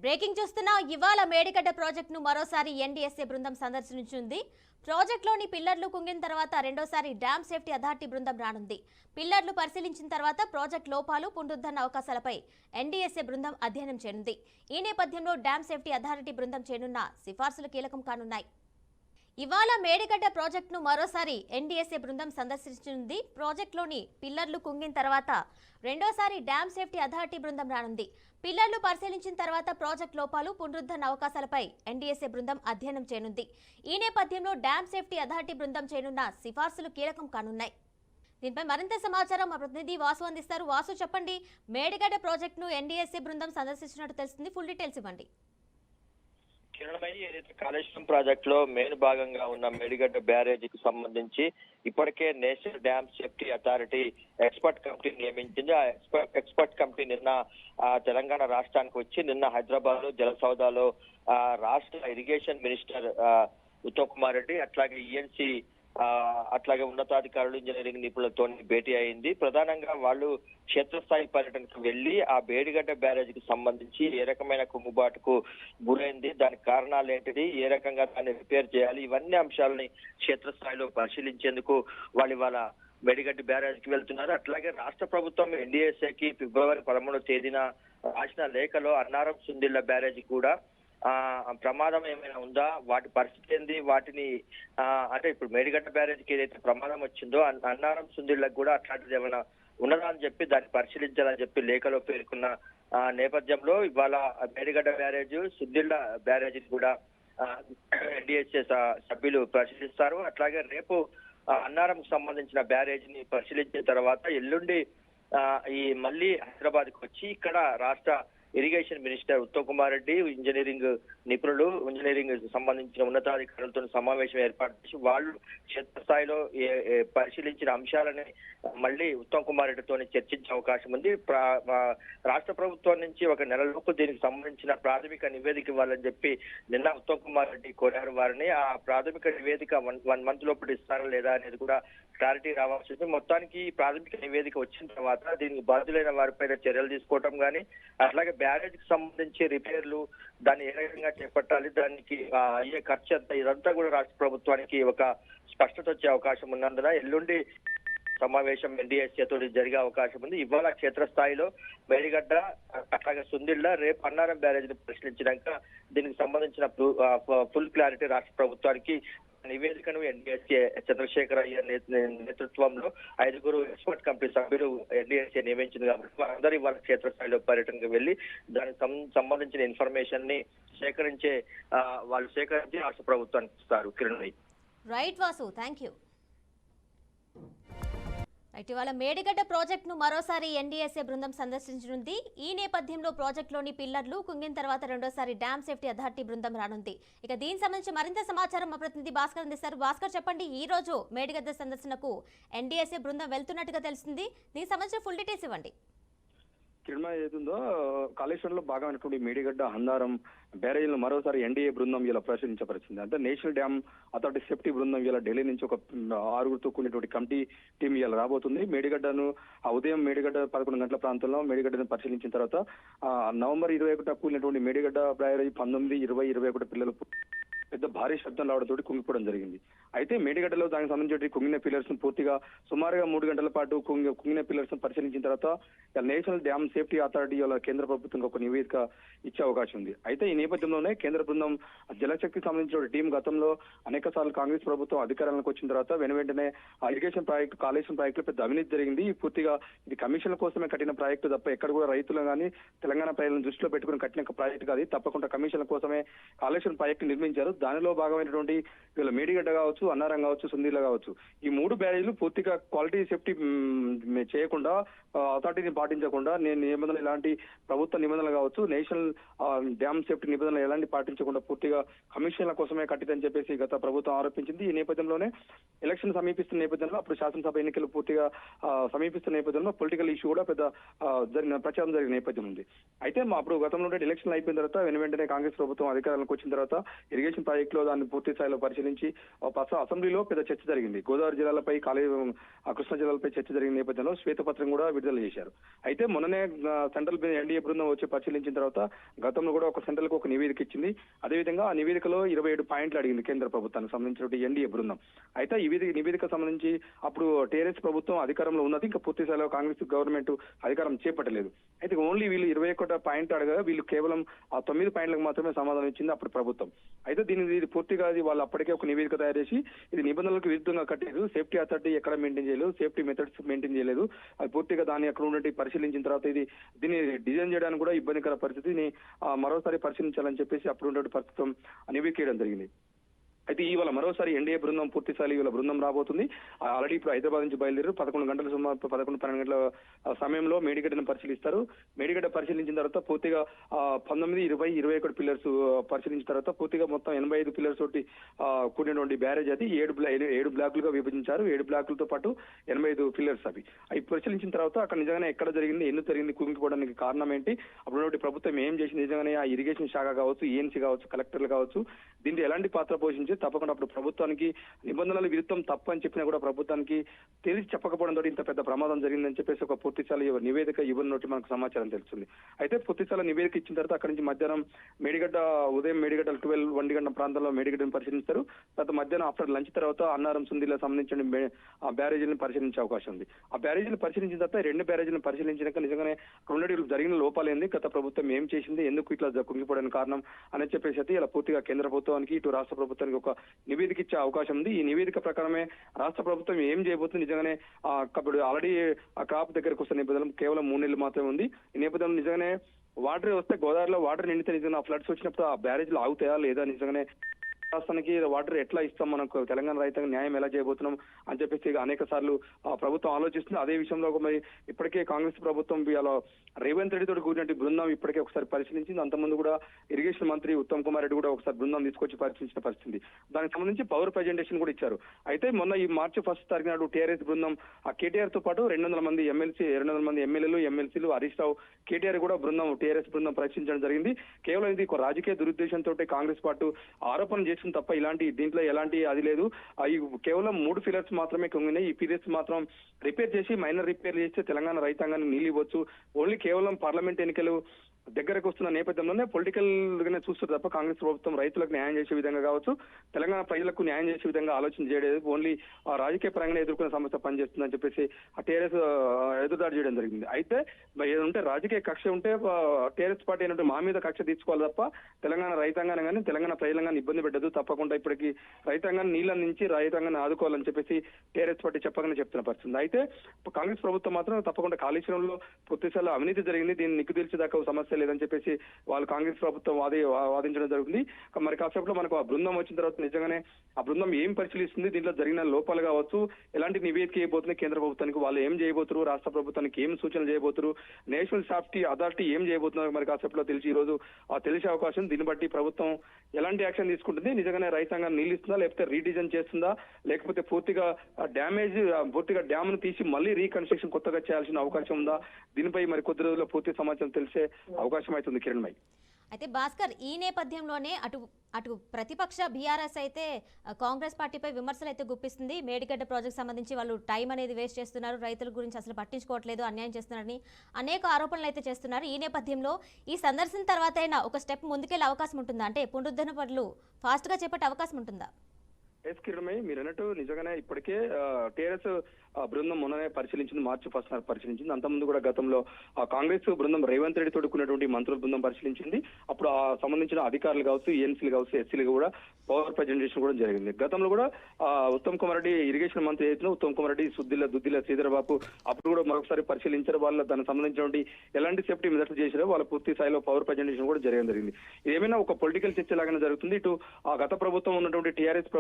Breaking చూస్తున్నా ఇవాళ మేడిగడ్డ ప్రాజెక్టును మరోసారి ఎన్డీఎస్ఏ బృందం సందర్శించింది. ప్రాజెక్టులోని పిల్లర్లు కుంగిన తర్వాత రెండోసారి డ్యామ్ సేఫ్టీ అథారిటీ బృందం రానుంది. పిల్లర్లు పరిశీలించిన తర్వాత ప్రాజెక్టు లోపాలు, పునరుద్ధరణ అవకాశాలపై ఎన్డీఎస్ఏ బృందం అధ్యయనం చేయనుంది. ఈ నేపథ్యంలో డ్యామ్ సేఫ్టీ అథారిటీ బృందం చేయనున్న సిఫార్సులు కీలకం కానున్నాయి. ఇవాళ మేడిగడ్డ ప్రాజెక్టును మరోసారి ఎన్డీఎస్ఏ బృందం సందర్శించనుంది. ప్రాజెక్టులోని పిల్లర్లు కుంగిన తర్వాత రెండోసారి డ్యామ్ సేఫ్టీ అథారిటీ బృందం రానుంది. పిల్లర్లు పరిశీలించిన తర్వాత ప్రాజెక్టు లోపాలు, పునరుద్ధరణ అవకాశాలపై ఎన్డీఎస్ఏ బృందం అధ్యయనం చేయనుంది. ఈ నేపథ్యంలో డ్యామ్ సేఫ్టీ అథారిటీ బృందం చేయనున్న సిఫార్సులు కీలకం కానున్నాయి. దీనిపై మరింత సమాచారం మా ప్రతినిధి వాసు అందిస్తారు. వాసు, చెప్పండి, మేడిగడ్డ ప్రాజెక్టును ఎన్డీఎస్ఏ బృందం సందర్శించినట్టు తెలుస్తుంది. ఫుల్ డీటెయిల్స్ ఇవ్వండి. కిరణమయ్య, ఏదైతే కాళేశ్వరం ప్రాజెక్ట్ లో మెయిన్ భాగంగా ఉన్న మేడిగడ్డ బ్యారేజీకి సంబంధించి ఇప్పటికే national dam safety authority expert committee నియమించింది. ఆ ఎక్స్పర్ట్ కమిటీ నిన్న తెలంగాణ రాష్ట్రానికి వచ్చి నిన్న హైదరాబాద్ లో జలసౌదాలో రాష్ట్ర ఇరిగేషన్ మినిస్టర్ ఉత్తమ్ కుమార్ రెడ్డి, అట్లాగే ఈఎన్సీ అట్లాగే ఉన్నతాధికారులు, ఇంజనీరింగ్ నిపుణులతో భేటీ అయింది. ప్రధానంగా వాళ్ళు క్షేత్రస్థాయి పర్యటనకు వెళ్లి ఆ మేడిగడ్డ బ్యారేజీకి సంబంధించి ఏ రకమైన కుంగుబాటుకు గురైంది, దానికి కారణాలు ఏంటిది, ఏ రకంగా దాన్ని రిపేర్ చేయాలి, ఇవన్నీ అంశాలని క్షేత్రస్థాయిలో పరిశీలించేందుకు వాళ్ళు ఇవాళ మేడిగడ్డ బ్యారేజ్కి వెళ్తున్నారు. అట్లాగే రాష్ట్ర ప్రభుత్వం ఎన్డీఎస్ఏకి ఫిబ్రవరి 13వ తేదీన రాసిన లేఖలో అన్నారం సుందిళ్ల బ్యారేజీ కూడా ప్రమాదం ఏమైనా ఉందా, వాటి పరిస్థితి ఏంది, వాటిని అంటే ఇప్పుడు మేడిగడ్డ బ్యారేజ్కి ఏదైతే ప్రమాదం వచ్చిందో అన్నారం సుందిళ్లకు కూడా అట్లాంటిది ఏమైనా ఉన్నదా అని చెప్పి దాన్ని పరిశీలించాలని చెప్పి లేఖలో పేర్కొన్న నేపథ్యంలో ఇవాళ మేడిగడ్డ బ్యారేజ్, సుందిళ్ల బ్యారేజీని కూడా ఎన్డీఎస్ఏ సభ్యులు పరిశీలిస్తారు. అట్లాగే రేపు అన్నారంకు సంబంధించిన బ్యారేజీని పరిశీలించిన తర్వాత ఎల్లుండి ఈ మళ్ళీ హైదరాబాద్ కు వచ్చి ఇక్కడ రాష్ట్ర irrigation minister Uttam Kumar Reddy, engineering నిపుణులు, ఇంజనీరింగ్ సంబంధించిన ఉన్నతాధికారులతో సమావేశం ఏర్పాటు చేసి వాళ్ళు క్షేత్రస్థాయిలో పరిశీలించిన అంశాలని మళ్ళీ ఉత్తమ్ కుమార్ రెడ్డితో చర్చించే అవకాశం ఉంది. రాష్ట్ర ప్రభుత్వం నుంచి ఒక నెలలోపు దీనికి సంబంధించిన ప్రాథమిక నివేదిక ఇవ్వాలని చెప్పి నిన్న ఉత్తమ్ కుమార్ రెడ్డి కోరారు వారిని. ఆ ప్రాథమిక నివేదిక వన్ మంత్ లోపల ఇస్తారా లేదా అనేది కూడా క్లారిటీ రావాల్సి ఉంది. మొత్తానికి ప్రాథమిక నివేదిక వచ్చిన తర్వాత దీనికి బాధ్యులైన వారిపైన చర్యలు తీసుకోవటం కానీ, అట్లాగే బ్యారేజ్ కి సంబంధించి రిపేర్లు దాన్ని ఏ రకంగా చేపట్టాలి, దానికి అయ్యే ఖర్చు ఎంత, ఇదంతా కూడా రాష్ట్ర ప్రభుత్వానికి ఒక స్పష్టత వచ్చే అవకాశం ఉన్నందున ఎల్లుండి సమావేశం ఎన్డీఎస్ఏతో జరిగే అవకాశం ఉంది. ఇవాళ క్షేత్రస్థాయిలో మేడిగడ్డ అట్లాగే సుందిళ్ల, రేపు అన్నారం బ్యారేజ్ ని పరిశీలించినాక దీనికి సంబంధించిన ఫుల్ క్లారిటీ రాష్ట్ర ప్రభుత్వానికి నివేదికను ఎన్డీఎస్ఏ చంద్రశేఖర్ అయ్య నేతృత్వంలో 5 ఎక్స్పర్ట్ కమిటీ సభ్యులు ఎన్డీఎస్ఏ నియమించింది కాబట్టి వారందరూ ఇవాళ క్షేత్రస్థాయిలో పర్యటనకు వెళ్లి దానికి సంబంధించిన ఇన్ఫర్మేషన్ ని సేకరించి రాష్ట్ర ప్రభుత్వానికి ఇస్తారు. Kiran, right Vasu, thank you. ఇటీవల మేడిగడ్డ ప్రాజెక్టును మరోసారి ఎన్డీఎస్ఏ బృందం సందర్శించనుంది. ఈ నేపథ్యంలో ప్రాజెక్టులోని పిల్లర్లు కుంగిన తర్వాత రెండోసారి డ్యామ్ సేఫ్టీ అథారిటీ బృందం రానుంది. ఇక దీనికి సంబంధించి మరింత సమాచారం మా ప్రతినిధి భాస్కర్ అందిస్తారు. భాస్కర్, చెప్పండి, ఈ రోజు మేడిగడ్డ సందర్శనకు ఎన్డీఎస్ఏ బృందం వెళ్తున్నట్టుగా తెలుస్తుంది. దీనికి సంబంధించిన ఫుల్ డీటెయిల్స్ ఇవ్వండి. కిరణ్, ఏదుందో కాళేశ్వరంలో భాగమైనటువంటి మేడిగడ్డ అన్నారం బ్యారేజీలను మరోసారి ఎన్డీఏ బృందం ఇలా పరిశీలించబరిచింది. అంటే నేషనల్ డ్యామ్ అథారిటీ సేఫ్టీ బృందం ఇలా ఢిల్లీ నుంచి ఒక 6గురితో కూడినటువంటి కమిటీ టీం ఇలా రాబోతుంది. మేడిగడ్డను ఉదయం మేడిగడ్డ 11 గంటల ప్రాంతంలో మేడిగడ్డను పరిశీలించిన తర్వాత నవంబర్ 21 కూలినటువంటి మేడిగడ్డ బ్యారేజీ 19, 20, 21 పిల్లలు పెద్ద భారీ శబ్దం రావడంతో కుంగిపోవడం జరిగింది. అయితే మేడిగడ్డలో దానికి సంబంధించి కుంగిన పిల్లర్స్ పూర్తిగా సుమారుగా 3 గంటల పాటు కుంగిన పిల్లర్స్ పరిశీలించిన తర్వాత నేషనల్ డ్యామ్ సేఫ్టీ అథారిటీ వల్ల కేంద్ర ప్రభుత్వం ఒక నివేదిక ఇచ్చే అవకాశం ఉంది. అయితే ఈ నేపథ్యంలోనే కేంద్ర బృందం జలశక్తికి సంబంధించిన టీం గతంలో అనేక సార్లు కాంగ్రెస్ ప్రభుత్వం అధికారానికి వచ్చిన తర్వాత వెంటనే ఇరిగేషన్ ప్రాజెక్టు, కాళేశ్వరం ప్రాజెక్టులో పెద్ద అవినీతి జరిగింది. పూర్తిగా ఇది కమిషన్ల కోసమే కట్టిన ప్రాజెక్టు తప్ప ఎక్కడ కూడా రైతులు కానీ తెలంగాణ ప్రజలను దృష్టిలో పెట్టుకుని కట్టిన ప్రాజెక్టు కాదు. తప్పకుండా కమిషన్ల కోసమే కాళేశ్వరం ప్రాజెక్టు నిర్మించారు. దానిలో భాగమైనటువంటి వీళ్ళ మేడిగడ్డ కావచ్చు, అన్నారం కావచ్చు, సుందిళ్ల కావచ్చు, ఈ 3 బ్యారేజీలు పూర్తిగా క్వాలిటీ సేఫ్టీ చేయకుండా, అథారిటీని పాటించకుండా, నిబంధనలు ఎలాంటి ప్రభుత్వ నిబంధనలు కావచ్చు, నేషనల్ డ్యామ్ సేఫ్టీ నిబంధనలు ఎలాంటి పాటించకుండా పూర్తిగా కమిషన్ల కోసమే కట్టిదని చెప్పేసి గత ప్రభుత్వం ఆరోపించింది. ఈ నేపథ్యంలోనే ఎలక్షన్ సమీపిస్తున్న నేపథ్యంలో, అప్పుడు శాసనసభ ఎన్నికలు పూర్తిగా సమీపిస్తున్న నేపథ్యంలో పొలిటికల్ ఇష్యూ కూడా పెద్ద ప్రచారం జరిగిన నేపథ్యం ఉంది. అయితే అప్పుడు గతంలో ఎలక్షన్ అయిపోయిన తర్వాత వెంటనే కాంగ్రెస్ ప్రభుత్వం అధికారంలోకి వచ్చిన తర్వాత ఇరిగేషన్ ప్రాజెక్టులో దాన్ని పూర్తి స్థాయిలో పరిశీలించి అసెంబ్లీలో పెద్ద చర్చ జరిగింది. గోదావరి జిల్లాలపై కృష్ణా జిల్లాలపై చర్చ జరిగిన నేపథ్యంలో శ్వేతపత్రం కూడా విడుదల చేశారు. అయితే మొన్ననే సెంట్రల్ ఎన్డీఏ బృందం వచ్చి పరిశీలించిన తర్వాత గతంలో కూడా ఒక సెంట్రల్ కు ఒక నివేదిక ఇచ్చింది. అదేవిధంగా ఆ నివేదికలో 27 పాయింట్లు అడిగింది కేంద్ర ప్రభుత్వానికి సంబంధించిన ఎన్డీఏ బృందం. అయితే ఈ నివేదిక సంబంధించి అప్పుడు టీఆర్ఎస్ ప్రభుత్వం అధికారంలో ఉన్నది, ఇంకా పూర్తి స్థాయిలో కాంగ్రెస్ గవర్నమెంట్ అధికారం చేపట్టలేదు. అయితే ఓన్లీ వీళ్ళు 21 పాయింట్ అడగా వీళ్ళు కేవలం ఆ 9 పాయింట్లకు మాత్రమే సమాధానం ఇచ్చింది అప్పుడు ప్రభుత్వం. అయితే ఇది పూర్తిగా వాళ్ళు అప్పటికే ఒక నివేదిక తయారు చేసి ఇది నిబంధనలకు విరుద్ధంగా కట్టారు, సేఫ్టీ అథారిటీ ఎక్కడ మెయింటైన్ చేయలేదు, సేఫ్టీ మెథడ్స్ మెయింటైన్ చేయలేదు, అది పూర్తిగా దాన్ని అక్కడ ఉన్నట్టు పరిశీలించిన తర్వాత దీన్ని డిజైన్ చేయడానికి కూడా ఇబ్బందికర పరిస్థితిని మరోసారి పరిశీలించాలని చెప్పేసి అప్పుడు ఉన్నటువంటి పరిస్థితి నివేదిక చేయడం జరిగింది. అయితే ఇవాళ మరోసారి ఎన్డీఏ బృందం పూర్తిస్థాయి ఇవాళ బృందం రాబోతుంది. ఆల్రెడీ ఇప్పుడు హైదరాబాద్ నుంచి బయలుదేరు 11 గంటల సుమారు 11-12 గంటల సమయంలో మేడిగడ్డను పరిశీలిస్తారు. మేడిగడ్డ పరిశీలించిన తర్వాత పూర్తిగా 19, 20, 21 పిల్లర్స్ పరిశీలించిన తర్వాత పూర్తిగా మొత్తం 85 పిల్లర్స్ తోటి కూడినటువంటి బ్యారేజ్ అది 7 బ్లాకులుగా విభజించారు. 7 బ్లాకులతో పాటు 85 పిల్లర్స్ అవి పరిశీలించిన తర్వాత అక్కడ నిజంగానే ఎక్కడ జరిగింది, ఎందుకు జరిగింది, కుంగిపోవడానికి కారణం ఏంటి, అప్పుడు ప్రభుత్వం ఏం చేసింది, నిజంగానే ఆ ఇరిగేషన్ శాఖ కావచ్చు, ఈఎన్సీ కావచ్చు, కలెక్టర్లు కావచ్చు, దీంట్లో ఎలాంటి పాత్ర పోషించి తప్పకుండా అప్పుడు ప్రభుత్వానికి నిబంధనల విరుద్ధం తప్పు అని చెప్పినా కూడా ప్రభుత్వానికి తెలిసి చెప్పకపోవడంతో ఇంత పెద్ద ప్రమాదం జరిగిందని చెప్పేసి ఒక పూర్తిస్థాయి నివేదిక ఇవ్వనున్నట్టు మనకు సమాచారం తెలుస్తుంది. అయితే పూర్తిస్థాయి నివేదిక ఇచ్చిన తర్వాత అక్కడి నుంచి మధ్యాహ్నం ఉదయం మేడిగడ్డ 1 గంటల ప్రాంతంలో మేడిగడ్డను పరిశీలిస్తారు. తర్వాత మధ్యాహ్నం ఆఫ్టర్ లంచ్ తర్వాత అన్నారం సుందిలో సంబంధించిన బ్యారేజీలను పరిశీలించే అవకాశం ఉంది. ఆ బ్యారేజీని పరిశీలించిన తర్వాత 2 బ్యారేజీలను పరిశీలించాక నిజంగానే రెండు జరిగిన లోపాలేంది, గత ప్రభుత్వం ఏం చేసింది, ఎందుకు ఇట్లా కుంగిపోవడానికి కారణం అని చెప్పేసి అయితే ఇలా పూర్తిగా కేంద్ర ప్రభుత్వానికి ఇటు రాష్ట్ర ప్రభుత్వానికి ఒక నివేదిక ఇచ్చే అవకాశం ఉంది. ఈ నివేదిక ప్రకారమే రాష్ట్ర ప్రభుత్వం ఏం చేయబోతుంది, నిజంగానే ఇప్పుడు ఆల్రెడీ ఆ క్రాప్ దగ్గరకు వస్తున్న నేపథ్యంలో కేవలం 3 నెలలు మాత్రమే ఉంది. ఈ నేపథ్యంలో నిజంగానే వాటర్ వస్తే గోదావరిలో వాటర్ నిండితే నిజంగా ఫ్లడ్స్ వచ్చినప్పుడు ఆ బ్యారేజ్లు ఆగుతాయా లేదా, నిజంగానే రాష్ట్రానికి వాటర్ ఎట్లా ఇస్తాం, మనకు తెలంగాణ రైతాంగ న్యాయం ఎలా చేయబోతున్నాం అని చెప్పేసి అనేక సార్లు ప్రభుత్వం ఆలోచిస్తుంది. అదే విషయంలో మరి ఇప్పటికే కాంగ్రెస్ ప్రభుత్వం ఇలా రేవంత్ రెడ్డి తోటి కూడినట్టు బృందం ఇప్పటికే ఒకసారి పరిశీలించింది. అంతకుముందు కూడా ఇరిగేషన్ మంత్రి ఉత్తమ్ కుమార్ రెడ్డి కూడా ఒకసారి బృందం తీసుకొచ్చి పరిశీలించిన పరిస్థితి. దానికి సంబంధించి పవర్ ప్రజెంటేషన్ కూడా ఇచ్చారు. అయితే మొన్న ఈ మార్చి 1 తారీఖు నాడు టీఆర్ఎస్ బృందం ఆ కేటీఆర్ తో పాటు 200 మంది ఎమ్మెల్యేలు, ఎమ్మెల్సీలు, హరీష్ రావు, కేటీఆర్ కూడా టీఆర్ఎస్ బృందం పరిశీలించడం జరిగింది. కేవలం ఇది ఒక రాజకీయ దురుద్దేశంతో కాంగ్రెస్ పార్టీ ఆరోపణ చేసిన తప్ప దీంట్లో ఎలాంటి అది లేదు. కేవలం 3 పిల్లర్స్ మాత్రమే కుంగినాయి. ఈ పిల్లర్స్ మాత్రం రిపేర్ చేసి మైనర్ రిపేర్ చేస్తే తెలంగాణ రైతాంగాన్ని నీళ్ళు ఇవ్వచ్చు. ఓన్లీ కేవలం పార్లమెంట్ ఎన్నికలు దగ్గరకు వస్తున్న నేపథ్యంలోనే పొలిటికల్ గానే చూస్తారు తప్ప కాంగ్రెస్ ప్రభుత్వం రైతులకు న్యాయం చేసే విధంగా కావచ్చు, తెలంగాణ ప్రజలకు న్యాయం చేసే విధంగా ఆలోచన చేయలేదు. ఓన్లీ రాజకీయ పరంగానే ఎదుర్కొనే సమస్య పనిచేస్తుందని చెప్పేసి ఆ టీఆర్ఎస్ ఎదురుదాడి చేయడం జరిగింది. అయితే ఏదంటే రాజకీయ కక్ష ఉంటే టీఆర్ఎస్ పార్టీ ఏంటంటే మా మీద కక్ష తీర్చుకోవాలి తప్ప తెలంగాణ రైతాంగాన్ని కానీ తెలంగాణ ప్రజలంగానే ఇబ్బంది పెట్టదు. తప్పకుండా ఇప్పటికీ రైతాంగాన్ని నీళ్ళ నుంచి రైతాంగాన్ని ఆదుకోవాలని చెప్పేసి టీఆర్ఎస్ పార్టీ చెప్పగానే చెప్తున్న పరిస్థితి. అయితే కాంగ్రెస్ ప్రభుత్వం మాత్రం తప్పకుండా కాళేశ్వరంలో పూర్తిస్థాయిలో అవినీతి జరిగింది, దీన్ని నిగ్గు తీర్చేదాకా సమస్య లేదని చెప్పేసి వాళ్ళు కాంగ్రెస్ ప్రభుత్వం వాదించడం జరుగుతుంది. మరి కాసేపులో మనకు ఆ బృందం వచ్చిన తర్వాత నిజంగానే ఆ బృందం ఏం పరిశీలిస్తుంది, దీంట్లో జరిగిన లోపాలు కావచ్చు, ఎలాంటి నివేదిక చేయబోతుంది కేంద్ర ప్రభుత్వానికి, వాళ్ళు ఏం చేయబోతున్నారు, రాష్ట్ర ప్రభుత్వానికి ఏం సూచనలు చేయబోతున్నారు, నేషనల్ సేఫ్టీ అథారిటీ ఏం చేయబోతున్నారు మరి కాసేపులో తెలిసి ఈ రోజు తెలిసే అవకాశం. దీన్ని బట్టి ప్రభుత్వం ఎలాంటి యాక్షన్ తీసుకుంటుంది, నిజంగానే రైతాంగాన్ని నీళ్ళు ఇస్తుందా, లేకపోతే రీడిజైన్ చేస్తుందా, లేకపోతే పూర్తిగా డ్యామ్ ను తీసి మళ్ళీ రీకన్స్ట్రక్షన్ కొత్తగా చేయాల్సిన అవకాశం ఉందా, దీనిపై మరి కొద్ది రోజుల్లో పూర్తి సమాచారం తెలిసే అవకాశం అవుతుంది కిరణ్ భాయ్. అయితే భాస్కర్, ఈ నేపథ్యంలోనే అటు ప్రతిపక్ష బీఆర్ఎస్ అయితే కాంగ్రెస్ పార్టీపై విమర్శలు అయితే గుప్పిస్తుంది. మేడిగడ్డ ప్రాజెక్ట్ సంబంధించి వాళ్ళు టైం అనేది వేస్ట్ చేస్తున్నారు, రైతుల గురించి అసలు పట్టించుకోవట్లేదు, అన్యాయం చేస్తున్నారని అనేక ఆరోపణలు అయితే చేస్తున్నారు. ఈ నేపథ్యంలో ఈ సందర్శన తర్వాత అయినా ఒక స్టెప్ ముందుకెళ్లే అవకాశం ఉంటుందా, అంటే పునరుద్ధరణ పనులు ఫాస్ట్ గా చేపట్టే అవకాశం ఉంటుందా? ఎస్ కిరణ్ భాయ్, మీరు అన్నట్టు నిజంగానే ఇప్పటికే టీఆర్ఎస్ బృందం మొన్ననే పరిశీలించింది, మార్చి 1 పరిశీలించింది. అంతకుముందు కూడా గతంలో కాంగ్రెస్ బృందం రేవంత్ రెడ్డి తోడుకున్నటువంటి మంత్రుల బృందం పరిశీలించింది. అప్పుడు ఆ సంబంధించిన అధికారులు కావచ్చు, ఈఎన్సీలు కావచ్చు, ఎస్సీలు కూడా పవర్ ప్రజెంటేషన్ కూడా జరిగింది. గతంలో కూడా ఉత్తమ్ కుమార్ రెడ్డి ఇరిగేషన్ మంత్రి అయితే ఉత్తమ్ కుమార్ రెడ్డి దుద్దిల శ్రీధరబాబు అప్పుడు కూడా మరొకసారి పరిశీలించారు. వాళ్ళ దానికి సంబంధించినటువంటి ఎలాంటి సేఫ్టీ మెజర్స్ చేశారో వాళ్ళ పూర్తి స్థాయిలో పవర్ ప్రజెంటేషన్ కూడా జరగడం జరిగింది. ఏమైనా ఒక పొలిటికల్ చర్చ లాగానే జరుగుతుంది. ఇటు ఆ గత ప్రభుత్వం ఉన్నటువంటి టీఆర్ఎస్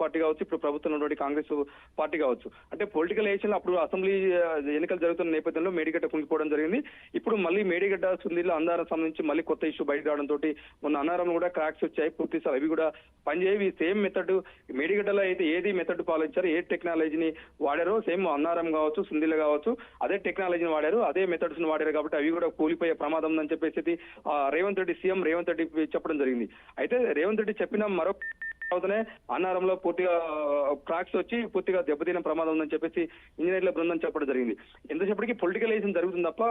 పార్టీ కావచ్చు, ఇప్పుడు ప్రభుత్వం ఉన్నటువంటి కాంగ్రెస్ పార్టీ కావచ్చు, అంటే పొలిటికల్ ఎలక్షన్ అప్పుడు అసెంబ్లీ ఎన్నికలు జరుగుతున్న నేపథ్యంలో మేడిగడ్డ కుంగిపోవడం జరిగింది. ఇప్పుడు మళ్ళీ మేడిగడ్డ సుందిలో అన్నారం సంబంధించి మళ్ళీ కొత్త ఇష్యూ బయట రావడంతో మొన్న అన్నారంలో కూడా క్రాక్స్ వచ్చాయి. పూర్తి అవి కూడా పనిచేయవి. సేమ్ మెథడ్ మేడిగడ్డలో అయితే ఏది మెథడ్ పాలించారు, ఏ టెక్నాలజీని వాడారో సేమ్ అన్నారం కావచ్చు, సుందిలో కావచ్చు అదే టెక్నాలజీని వాడారు, అదే మెథడ్స్ ని వాడారు. కాబట్టి అవి కూడా కూలిపోయే ప్రమాదం ఉందని చెప్పేసి సీఎం రేవంత్ రెడ్డి చెప్పడం జరిగింది. అయితే రేవంత్ రెడ్డి చెప్పిన మరో అవుతూనే అన్నారంలో పూర్తిగా క్రాక్స్ వచ్చి పూర్తిగా దెబ్బతిన ప్రమాదం ఉందని చెప్పేసి ఇంజనీర్ల బృందం చెప్పడం జరిగింది. ఎంతసేపటికి పొలిటికల్ ఎలక్షన్ జరుగుతుంది తప్ప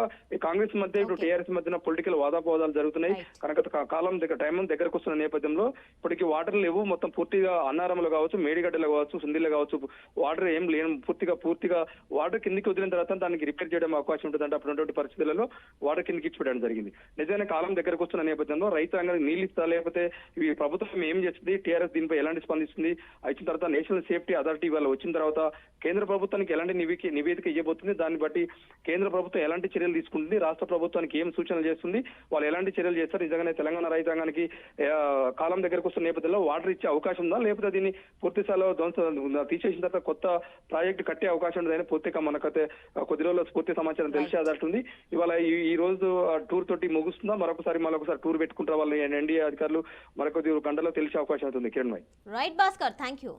కాంగ్రెస్ మధ్య ఇప్పుడు టీఆర్ఎస్ మధ్యన పొలిటికల్ వాదాపోదాలు జరుగుతున్నాయి కనుక కాలం టైం దగ్గరకు వస్తున్న నేపథ్యంలో ఇప్పటికి వాటర్ లేవు. మొత్తం పూర్తిగా అన్నారంలో కావచ్చు, మేడిగడ్డలో కావచ్చు, సుందిలో కావచ్చు వాటర్ ఏం లేని పూర్తిగా వాటర్ కిందికి వదిలిన తర్వాత దానికి రిపేర్ చేయడం అవకాశం ఉంటుందంటే అప్పుడున్నటువంటి పరిస్థితులలో వాటర్ కిందికి ఇచ్చిపెట్టడం జరిగింది. నిజంగా కాలం దగ్గరకు వస్తున్న నేపథ్యంలో రైతాంగానికి నీళ్ళు ఇస్తా లేకపోతే ఈ ప్రభుత్వం ఏం చేస్తుంది, టీఆర్ఎస్ దీనిపై ఎలాంటి స్పందిస్తుంది, వచ్చిన తర్వాత నేషనల్ సేఫ్టీ అథారిటీ వాళ్ళు వచ్చిన తర్వాత కేంద్ర ప్రభుత్వానికి ఎలాంటి నివేదిక ఇవ్వబోతుంది, దాన్ని బట్టి కేంద్ర ప్రభుత్వం ఎలాంటి చర్యలు తీసుకుంటుంది, రాష్ట్ర ప్రభుత్వానికి ఏం సూచనలు చేస్తుంది, వాళ్ళు ఎలాంటి చర్యలు చేస్తారు, నిజంగానే తెలంగాణ రైతాంగానికి కాలం దగ్గరకు వస్తున్న నేపథ్యంలో వాటర్ ఇచ్చే అవకాశం ఉందా, లేకపోతే దీన్ని పూర్తి స్థాయిలో తీసేసిన తర్వాత కొత్త ప్రాజెక్టు కట్టే అవకాశం ఉండదని పూర్తిగా మనకైతే కొద్ది రోజుల్లో పూర్తి సమాచారం తెలిసే ఆధారుంది. ఇవాళ ఈ రోజు టూర్ తోటి ముగుస్తుందా, మరొకసారి టూర్ పెట్టుకుంటారు వాళ్ళు ఎన్డీఏ అధికారులు మరొక గంటలో తెలిసే అవకాశం అవుతుంది. Kiran bhai. Right Bhaskar, thank you.